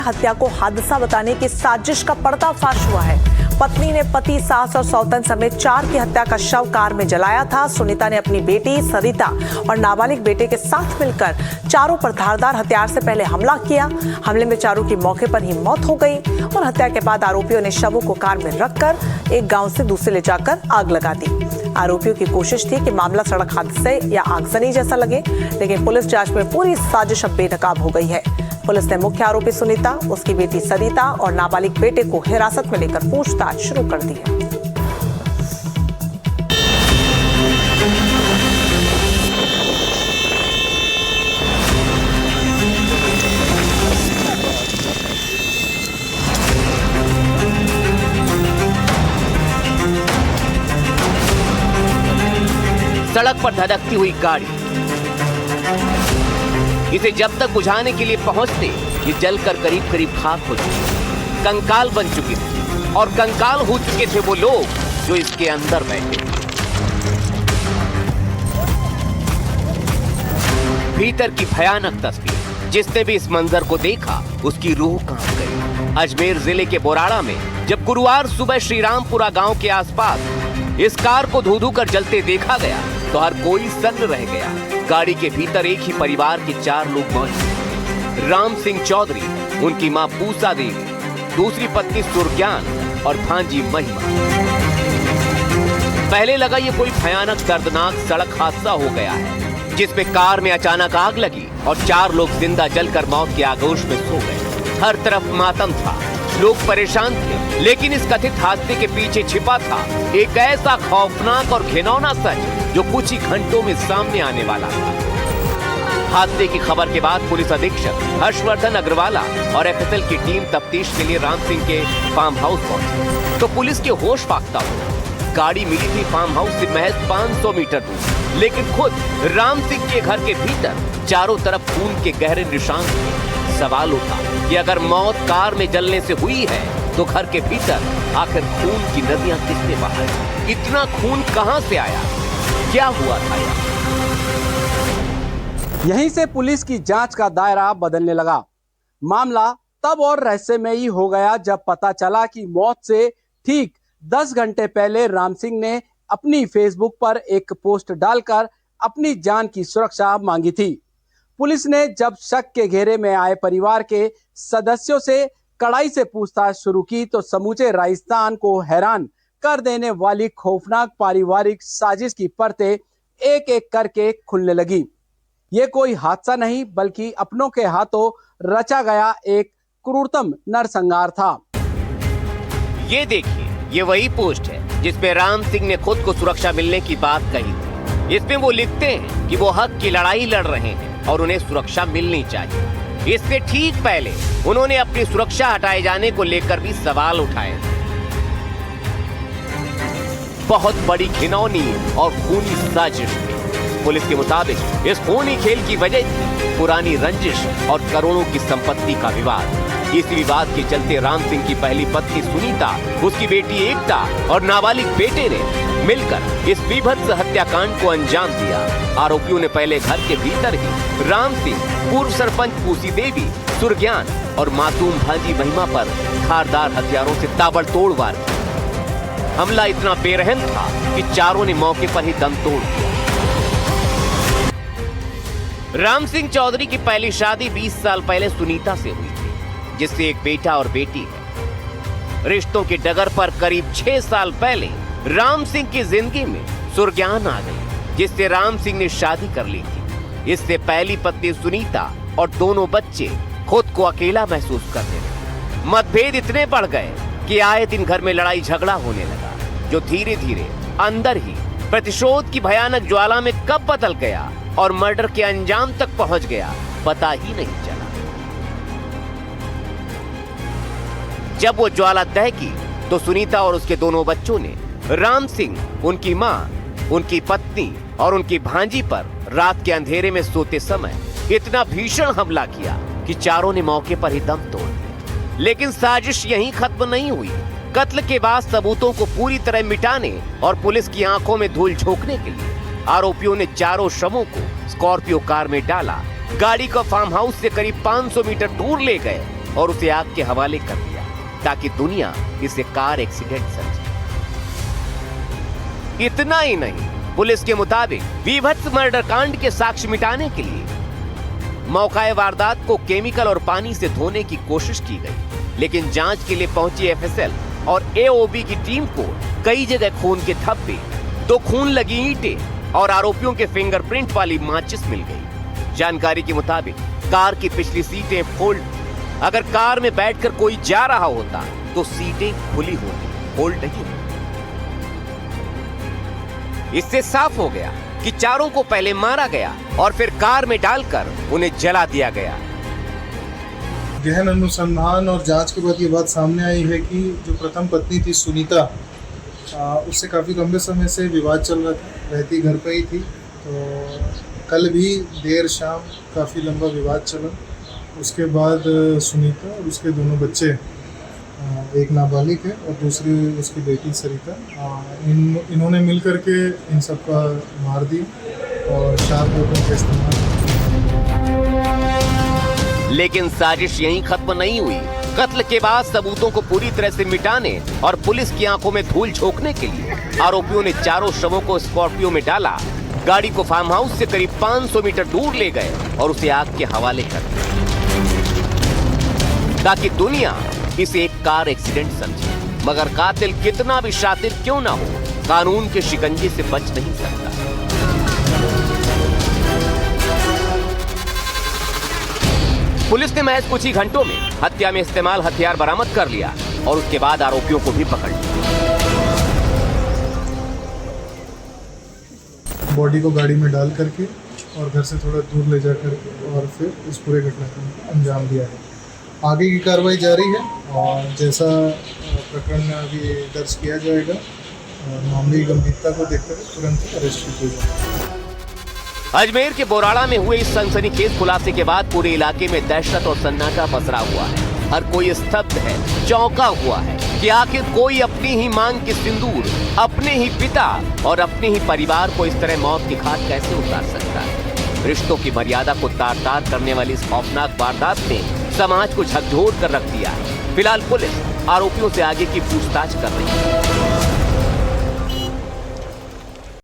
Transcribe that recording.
हत्या को हादसा बताने की साजिश का पर्दाफाश हुआ है। पत्नी ने पति, सास और सौतन समेत 4 की हत्या का शव कार में जलाया था। सुनीता ने अपनी बेटी सरिता और नाबालिग बेटे के साथ मिलकर चारों पर धारदार हथियार से पहले हमला किया। हमले में चारों की मौके पर ही मौत हो गई और हत्या के बाद आरोपियों ने शवों को कार में रखकर एक गांव से दूसरे ले जाकर आग लगा दी। आरोपियों की कोशिश थी कि मामला सड़क हादसे या आगजनी जैसा लगे, लेकिन पुलिस जांच में पूरी साजिश अब बेनकाब हो गई है। पुलिस ने मुख्य आरोपी सुनीता, उसकी बेटी सरिता और नाबालिग बेटे को हिरासत में लेकर पूछताछ शुरू कर दी है। सड़क पर धधकती हुई गाड़ी, इसे जब तक बुझाने के लिए पहुंचते ये जलकर करीब करीब खाक हो चुकी, कंकाल बन चुकी थी और कंकाल हो चुके थे वो लोग जो इसके अंदर बैठे। भीतर की भयानक तस्वीर, जिसने भी इस मंजर को देखा उसकी रूह कांप गई। अजमेर जिले के बोराड़ा में जब गुरुवार सुबह श्रीरामपुरा गांव के आसपास इस कार को धू धू कर जलते देखा गया तो हर कोई सन्न रह गया। गाड़ी के भीतर एक ही परिवार के 4 लोग मौजूद। राम सिंह चौधरी, उनकी मां पूसा देवी, दूसरी पत्नी सुरज्ञान और भांजी महिमा। पहले लगा ये कोई भयानक दर्दनाक सड़क हादसा हो गया है, जिसमें कार में अचानक आग लगी और 4 लोग जिंदा जलकर मौत के आगोश में सो गए। हर तरफ मातम था, लोग परेशान थे, लेकिन इस कथित हादसे के पीछे छिपा था एक ऐसा खौफनाक और घिनौना सच जो कुछ ही घंटों में सामने आने वाला था। हादसे की खबर के बाद पुलिस अधीक्षक हर्षवर्धन अग्रवाला और एफएसएल की टीम तफ्तीश के लिए राम सिंह के फार्म हाउस पहुंची तो पुलिस के होश फाख्ता हुआ। गाड़ी मिली थी फार्म हाउस से महज 500 मीटर दूर, लेकिन खुद राम सिंह के घर के भीतर चारों तरफ खून के गहरे निशान थे। सवाल उठा कि अगर मौत कार में जलने से हुई है तो घर के भीतर आखिर खून की नदियां किसने बहाई? इतना खून कहां से आया? क्या हुआ था? यहीं से पुलिस की जांच का दायरा बदलने लगा। मामला तब और रहस्यमयी हो गया जब पता चला कि मौत से ठीक 10 घंटे पहले राम सिंह ने अपनी फेसबुक पर एक पोस्ट डालकर अपनी जान की सुरक्षा मांगी थी। पुलिस ने जब शक के घेरे में आए परिवार के सदस्यों से कड़ाई से पूछताछ शुरू की तो समूचे राजस्थान को हैरान कर देने वाली खौफनाक पारिवारिक साजिश की परतें एक एक करके खुलने लगी। ये कोई हादसा नहीं बल्कि अपनों के हाथों रचा गया एक क्रूरतम नरसंहार था। ये देखिए, ये वही पोस्ट है जिसमें राम सिंह ने खुद को सुरक्षा मिलने की बात कही थी। इसमें वो लिखते हैं कि वो हक की लड़ाई लड़ रहे हैं और उन्हें सुरक्षा मिलनी चाहिए। इससे ठीक पहले उन्होंने अपनी सुरक्षा हटाए जाने को लेकर भी सवाल उठाए। बहुत बड़ी घिनौनी और खूनी साजिश थी। पुलिस के मुताबिक इस खूनी खेल की वजह थी पुरानी रंजिश और करोड़ों की संपत्ति का विवाद। इसी विवाद के चलते राम सिंह की पहली पत्नी सुनीता, उसकी बेटी एकता और नाबालिग बेटे ने मिलकर इस बीभत्स हत्याकांड को अंजाम दिया। आरोपियों ने पहले घर के भीतर ही राम सिंह, पूर्व सरपंच पूसी देवी, सुरज्ञान और मासूम भांजी महिमा पर धारदार हथियारों से ताबड़तोड़ वार किया। हमला इतना बेरहम था कि चारों ने मौके पर ही दम तोड़ दिया। राम सिंह चौधरी की पहली शादी 20 साल पहले सुनीता से हुई थी, जिससे एक बेटा और बेटी है। रिश्तों के डगर पर करीब 6 साल पहले राम सिंह की जिंदगी में सुरज्ञान आ गई, जिससे राम सिंह ने शादी कर ली थी। इससे पहली पत्नी सुनीता और दोनों बच्चे खुद को अकेला महसूस करने लगे। मतभेद इतने बढ़ गए कि आए दिन घर में लड़ाई झगड़ा होने लगा, जो धीरे धीरे अंदर ही प्रतिशोध की भयानक ज्वाला में कब बदल गया और मर्डर के अंजाम तक पहुंच गया, पता ही नहीं चला। जब वो ज्वाला दहकी तो सुनीता और उसके दोनों बच्चों ने राम सिंह, उनकी मां, उनकी पत्नी और उनकी भांजी पर रात के अंधेरे में सोते समय इतना भीषण हमला किया कि चारों ने मौके पर ही दम तोड़ दिया। लेकिन साजिश यहीं खत्म नहीं हुई। कत्ल के बाद सबूतों को पूरी तरह मिटाने और पुलिस की आंखों में धूल झोंकने के लिए आरोपियों ने चारों शवों को स्कॉर्पियो कार में डाला, गाड़ी को फार्म हाउस से करीब 500 मीटर दूर ले गए और उसे आग के हवाले कर दिया ताकि दुनिया इसे कार एक्सीडेंट समझे। इतना ही नहीं, पुलिस के मुताबिक वीभत्स मर्डर कांड के साक्ष्य मिटाने के लिए मौकाए वारदात को केमिकल और पानी से धोने की कोशिश की गई, लेकिन जांच के लिए पहुंची एफएसएल और एओबी की टीम को कई जगह खून के धब्बे, 2 खून लगी ईंटें और आरोपियों के फिंगरप्रिंट वाली माचिस मिल गई। जानकारी के मुताबिक कार की पिछली सीटें फोल्ड, अगर कार में बैठकर कोई जा रहा होता तो सीटें खुली होती, फोल्ड नहीं होती। इससे साफ हो गया कि चारों को पहले मारा गया और फिर कार में डालकर उन्हें जला दिया गया। गहन अनुसंधान और जांच के बाद ये बात सामने आई है कि जो प्रथम पत्नी थी सुनीता, उससे काफ़ी लंबे समय से विवाद चल रहा था, रहती घर पे ही थी। तो कल भी देर शाम काफ़ी लंबा विवाद चला। उसके बाद सुनीता और उसके दोनों बच्चे, एक नाबालिग है और दूसरी उसकी बेटी सरिता, इन्होंने मिल कर के इन सबका मार दिया और शार्प वेपन का इस्तेमाल। लेकिन साजिश यहीं खत्म नहीं हुई। कत्ल के बाद सबूतों को पूरी तरह से मिटाने और पुलिस की आंखों में धूल झोंकने के लिए आरोपियों ने चारों शवों को स्कॉर्पियो में डाला, गाड़ी को फार्म हाउस से करीब 500 मीटर दूर ले गए और उसे आग के हवाले कर दिया ताकि दुनिया इसे एक कार एक्सीडेंट समझे। मगर कातिल कितना भी शातिर क्यों ना हो, कानून के शिकंजे से बच नहीं सकता। पुलिस ने महज कुछ ही घंटों में हत्या में इस्तेमाल हथियार बरामद कर लिया और उसके बाद आरोपियों को भी पकड़ लिया। बॉडी को गाड़ी में डाल करके और घर से थोड़ा दूर ले जा करके और फिर इस पूरे घटना को अंजाम दिया है। आगे की कार्रवाई जारी है और जैसा प्रकरण में अभी दर्ज किया जाएगा, मामले की गंभीरता को देखकर तुरंत अरेस्ट किया जाएगा। अजमेर के बोराड़ा में हुए इस सनसनीखेज खुलासे के बाद पूरे इलाके में दहशत और सन्नाटा पसरा हुआ है। हर कोई स्तब्ध है, चौंका हुआ है कि आखिर कोई अपनी ही मांग के सिंदूर, अपने ही पिता और अपने ही परिवार को इस तरह मौत की घाट कैसे उतार सकता है। रिश्तों की मर्यादा को तार-तार करने वाली इस खौफनाक वारदात ने समाज को झकझोर कर रख दिया है। फिलहाल पुलिस आरोपियों से आगे की पूछताछ कर रही है।